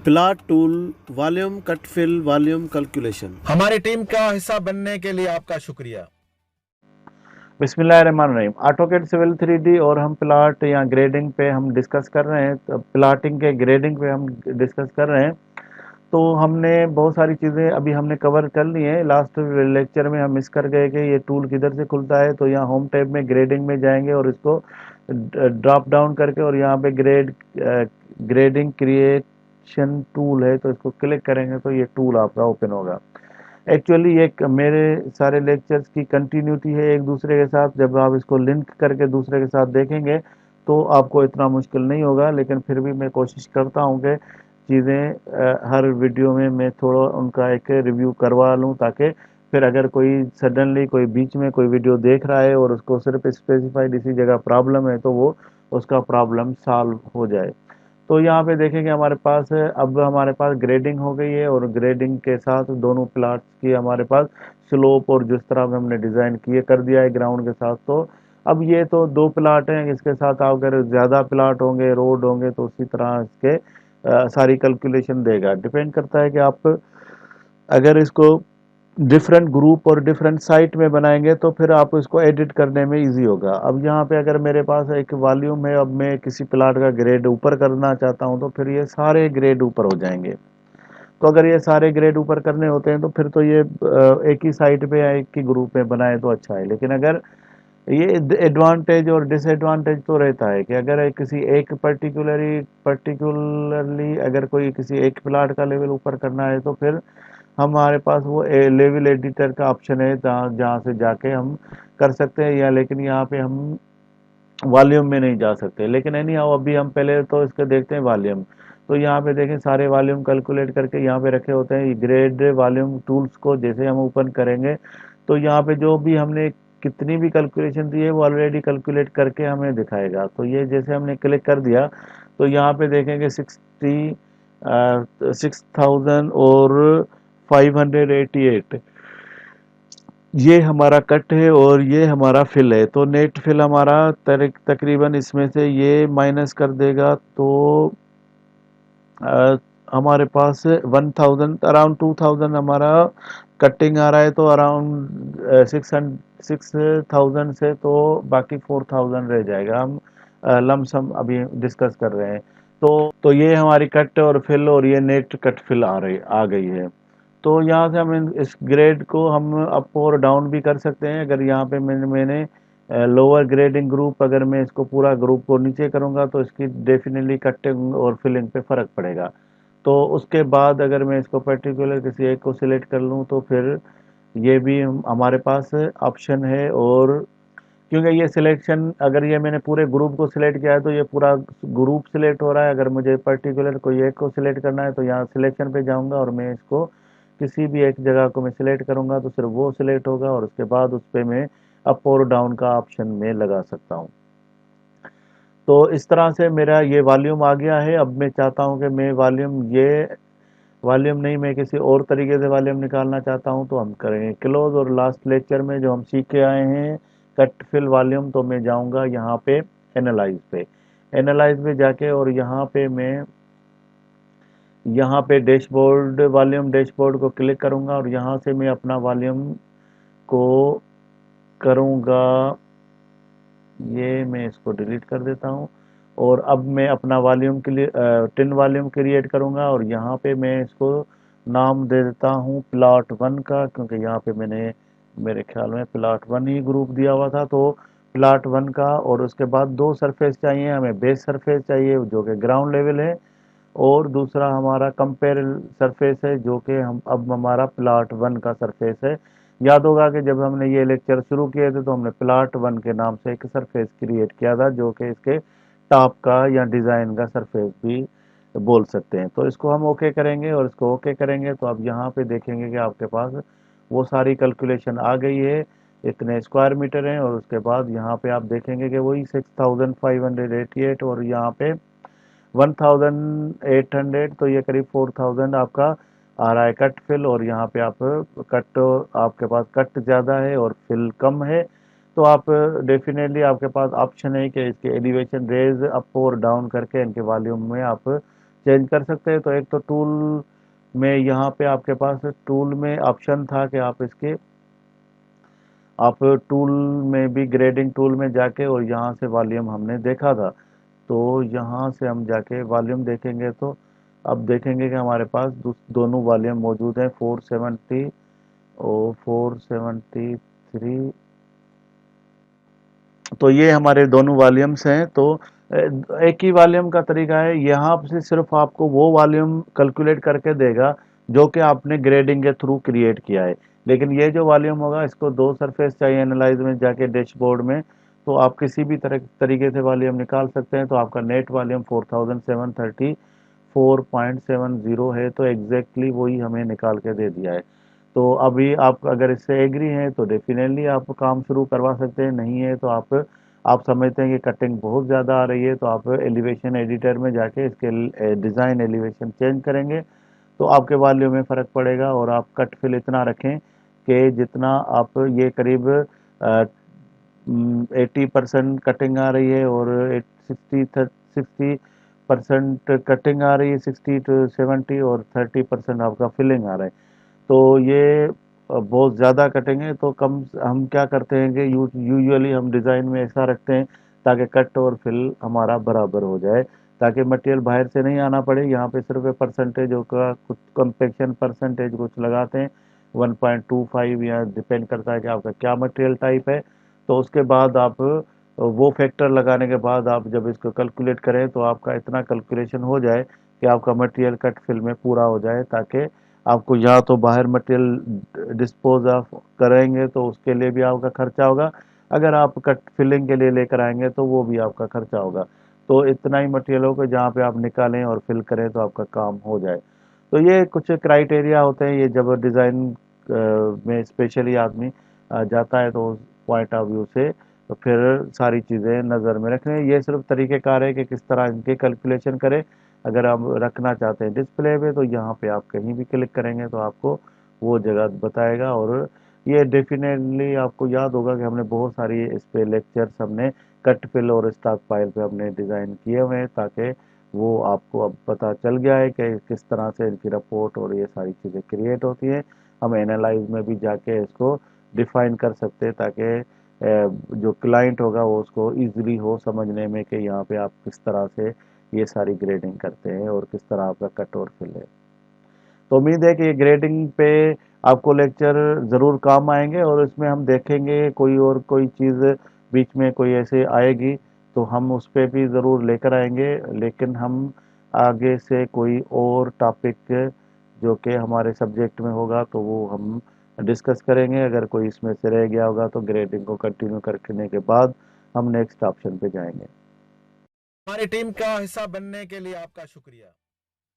Plot tool, volume cut fill, volume calculation. हमारी team का हिस्सा बनने के लिए आपका शुक्रिया। बिस्मिल्लाहिर्रहमानिर्रहीम। ऑटोकैड सिविल 3D और हम प्लाट या ग्रेडिंग पे हम डिस्कस कर रहे हैं। तो प्लाटिंग के ग्रेडिंग पे हम डिस्कस कर रहे हैं। तो हमने बहुत सारी चीज़ें अभी हमने कवर कर ली हैं। लास्ट लेक्चर में हम मिस कर गए कि ये टूल किधर से खुलता है। तो यहाँ होम टैब में ग्रेडिंग में जाएंगे और इसको ड्रॉप डाउन करके और यहाँ पे ग्रेडिंग क्रिएशन टूल है, तो इसको क्लिक करेंगे तो ये टूल आपका ओपन होगा। एक्चुअली ये मेरे सारे लेक्चर्स की कंटिन्यूटी है एक दूसरे के साथ। जब आप इसको लिंक करके दूसरे के साथ देखेंगे तो आपको इतना मुश्किल नहीं होगा, लेकिन फिर भी मैं कोशिश करता हूँ कि चीज़ें हर वीडियो में मैं थोड़ा उनका एक रिव्यू करवा लूँ, ताकि फिर अगर कोई सडनली कोई बीच में कोई वीडियो देख रहा है और उसको सिर्फ स्पेसिफाइड इसी जगह प्रॉब्लम है, तो वो उसका प्रॉब्लम सॉल्व हो जाए। तो यहाँ पे देखेंगे हमारे पास अब हमारे पास ग्रेडिंग हो गई है और ग्रेडिंग के साथ दोनों प्लाट्स की हमारे पास स्लोप और जिस तरह से हमने डिज़ाइन किए कर दिया है ग्राउंड के साथ। तो अब ये तो दो प्लाट हैं, इसके साथ आप अगर ज़्यादा प्लाट होंगे, रोड होंगे, तो उसी तरह इसके सारी कैलकुलेशन देगा। डिपेंड करता है कि आप अगर इसको डिफरेंट ग्रुप और डिफरेंट साइट में बनाएंगे तो फिर आप इसको एडिट करने में इजी होगा। अब यहाँ पे अगर मेरे पास एक वॉल्यूम है, अब मैं किसी प्लाट का ग्रेड ऊपर करना चाहता हूँ, तो फिर ये सारे ग्रेड ऊपर हो जाएंगे। तो अगर ये सारे ग्रेड ऊपर करने होते हैं तो फिर तो ये एक ही साइट पे या एक ही ग्रुप में बनाए तो अच्छा है। लेकिन अगर ये एडवांटेज और डिसएडवांटेज तो रहता है कि अगर किसी एक पर्टिकुलरली अगर कोई किसी एक प्लाट का लेवल ऊपर करना है, तो फिर हमारे पास वो लेवल एडिटर का ऑप्शन है, जहाँ जहाँ से जाके हम कर सकते हैं। या लेकिन यहाँ पे हम वॉल्यूम में नहीं जा सकते। लेकिन एनी हाउ अभी हम पहले तो इसके देखते हैं वॉल्यूम। तो यहाँ पे देखें सारे वॉल्यूम कैलकुलेट करके यहाँ पे रखे होते हैं। ग्रेड वॉल्यूम टूल्स को जैसे हम ओपन करेंगे तो यहाँ पे जो भी हमने कितनी भी कैलकुलेशन दी है वो ऑलरेडी कैलकुलेट करके हमें दिखाएगा। तो ये जैसे हमने क्लिक कर दिया तो यहाँ पे देखेंगे 6,000 और 588 ये हमारा कट है और ये हमारा फिल है। तो नेट फिल हमारा तकरीबन इसमें से ये माइनस कर देगा तो अ, हमारे पास 1000 अराउंड 2000 हमारा कटिंग आ रहा है। तो अराउंड 6,000 से तो बाकी 4000 रह जाएगा। हम लमसम अभी डिस्कस कर रहे हैं। तो ये हमारी कट और फिल और ये नेट कट फिल आ गई है। तो यहाँ से हम इस ग्रेड को हम अप और डाउन भी कर सकते हैं। अगर यहाँ पे मैंने लोअर ग्रेडिंग ग्रुप, अगर मैं इसको पूरा ग्रुप को नीचे करूँगा तो इसकी डेफिनेटली कटिंग और फिलिंग पे फ़र्क पड़ेगा। तो उसके बाद अगर मैं इसको पर्टिकुलर किसी एक को सिलेक्ट कर लूँ तो फिर ये भी हमारे पास ऑप्शन है। और क्योंकि ये सिलेक्शन अगर ये मैंने पूरे ग्रुप को सिलेक्ट किया है तो ये पूरा ग्रुप सिलेक्ट हो रहा है। अगर मुझे पर्टिकुलर कोई एक को सिलेक्ट करना है तो यहाँ सिलेक्शन पे जाऊँगा और मैं इसको किसी भी एक जगह को मैं सिलेक्ट करूँगा तो सिर्फ वो सिलेक्ट होगा और उसके बाद उस पर मैं अप और डाउन का ऑप्शन में लगा सकता हूँ। तो इस तरह से मेरा ये वॉल्यूम आ गया है। अब मैं चाहता हूँ कि मैं वॉल्यूम नहीं, मैं किसी और तरीके से वॉल्यूम निकालना चाहता हूँ, तो हम करेंगे क्लोज। और लास्ट लेक्चर में जो हम सीख के आए हैं कट फिल वॉल्यूम, तो मैं जाऊँगा यहाँ पे एनालाइज पे जाके और यहाँ पे डैशबोर्ड वॉल्यूम डैशबोर्ड को क्लिक करूँगा और यहाँ से मैं अपना वॉल्यूम को करूँगा, ये मैं इसको डिलीट कर देता हूँ। और अब मैं अपना वॉल्यूम के लिए टिन वॉल्यूम क्रिएट करूँगा और यहाँ पे मैं इसको नाम दे देता हूँ प्लॉट 1 का, क्योंकि यहाँ पे मैंने मेरे ख्याल में प्लॉट 1 ही ग्रुप दिया हुआ था। तो प्लॉट 1 का, और उसके बाद दो सरफेस चाहिए हमें। बेस सरफेस चाहिए जो कि ग्राउंड लेवल है, और दूसरा हमारा कंपेयर सरफेस है जो कि हम अब हमारा प्लॉट 1 का सरफेस है। याद होगा कि जब हमने ये लेक्चर शुरू किए थे तो हमने प्लॉट 1 के नाम से एक सरफेस क्रिएट किया था, जो कि इसके टॉप का या डिज़ाइन का सरफेस भी बोल सकते हैं। तो इसको हम ओके करेंगे और इसको ओके करेंगे तो अब यहाँ पे देखेंगे कि आपके पास वो सारी कैलकुलेशन आ गई है, इतने स्क्वायर मीटर हैं। और उसके बाद यहाँ पे आप देखेंगे कि वही 6,588 और यहाँ पे 1,800, तो ये करीब 4,000 आपका आ रहा है कट फिल। और यहाँ पे आप कट, आपके पास कट ज़्यादा है और फिल कम है, तो आप डेफिनेटली आपके पास ऑप्शन है कि इसके एलिवेशन रेज अप और डाउन करके इनके वॉल्यूम में आप चेंज कर सकते हैं। तो एक तो टूल में यहाँ पे आपके पास टूल में ऑप्शन था कि आप टूल में भी ग्रेडिंग टूल में जाके और यहाँ से वॉल्यूम हमने देखा था। तो यहाँ से हम जाके वॉल्यूम देखेंगे तो अब देखेंगे कि हमारे पास दोनों वॉल्यूम मौजूद हैं, 470 और 473। तो ये हमारे दोनों वॉल्यूम्स हैं। तो एक ही वॉल्यूम का तरीका है, यहाँ से सिर्फ आपको वो वॉल्यूम कैलकुलेट करके देगा जो कि आपने ग्रेडिंग के थ्रू क्रिएट किया है। लेकिन ये जो वॉल्यूम होगा इसको दो सरफेस चाहिए एनालाइज में जाके डैशबोर्ड में, तो आप किसी भी तरीके से वॉल्यूम निकाल सकते हैं। तो आपका नेट वॉल्यूम 4734.70 है, तो एग्जैक्टली वही हमें निकाल के दे दिया है। तो अभी आप अगर इससे एग्री हैं तो डेफिनेटली आप काम शुरू करवा सकते हैं, नहीं है तो आप समझते हैं कि कटिंग बहुत ज़्यादा आ रही है तो आप एलिवेशन एडिटर में जाके इसके डिज़ाइन एलिवेशन चेंज करेंगे तो आपके वॉल्यूम में फ़र्क पड़ेगा। और आप कट फिल इतना रखें कि जितना आप ये करीब 80% कटिंग आ रही है और 60% कटिंग आ रही है, 60 to 70, और 30% आपका फिलिंग आ रहा है। तो ये बहुत ज़्यादा कटेंगे तो कम हम क्या करते हैं कि यूजुअली हम डिज़ाइन में ऐसा रखते हैं ताकि कट और फिल हमारा बराबर हो जाए, ताकि मटेरियल बाहर से नहीं आना पड़े। यहाँ पे सिर्फ परसेंटेज का कुछ कम्पेक्शन परसेंटेज कुछ लगाते हैं 1.25, या डिपेंड करता है कि आपका क्या मटेरियल टाइप है। तो उसके बाद आप वो फैक्टर लगाने के बाद आप जब इसको कैलकुलेट करें तो आपका इतना कैलकुलेशन हो जाए कि आपका मटेरियल कट फिल में पूरा हो जाए, ताकि आपको या तो बाहर मटेरियल डिस्पोज ऑफ करेंगे तो उसके लिए भी आपका खर्चा होगा, अगर आप कट फिलिंग के लिए लेकर आएंगे तो वो भी आपका खर्चा होगा। तो इतना ही मटेरियल होगा जहाँ पे आप निकालें और फिल करें तो आपका काम हो जाए। तो ये कुछ क्राइटेरिया होते हैं, ये जब डिज़ाइन में स्पेशली आदमी जाता है तो उस पॉइंट ऑफ व्यू से तो फिर सारी चीज़ें नज़र में रखने, ये सिर्फ तरीक़ेकार है कि किस तरह इनके कैलकुलेशन करें। अगर आप रखना चाहते हैं डिस्प्ले पे तो यहाँ पे आप कहीं भी क्लिक करेंगे तो आपको वो जगह बताएगा। और ये डेफिनेटली आपको याद होगा कि हमने बहुत सारी इस पे लेक्चर्स हमने कट फिल और स्टॉक फाइल पे हमने डिज़ाइन किए हुए हैं, ताकि वो आपको अब पता चल गया है कि किस तरह से इनकी रिपोर्ट और ये सारी चीज़ें क्रिएट होती हैं। हम एनालाइज में भी जाके इसको डिफाइन कर सकते हैं ताकि जो क्लाइंट होगा वो उसको ईजिली हो समझने में कि यहाँ पे आप किस तरह से ये सारी ग्रेडिंग करते हैं और किस तरह आपका कट और फिल है। तो उम्मीद है कि ये ग्रेडिंग पे आपको लेक्चर ज़रूर काम आएंगे और इसमें हम देखेंगे कोई चीज़ बीच में कोई ऐसे आएगी तो हम उस पर भी ज़रूर लेकर आएंगे। लेकिन हम आगे से कोई और टॉपिक जो कि हमारे सब्जेक्ट में होगा तो वो हम डिस्कस करेंगे। अगर कोई इसमें से रह गया होगा तो ग्रेडिंग को कंटिन्यू करने के बाद हम नेक्स्ट ऑप्शन पे जाएंगे। हमारी टीम का हिस्सा बनने के लिए आपका शुक्रिया।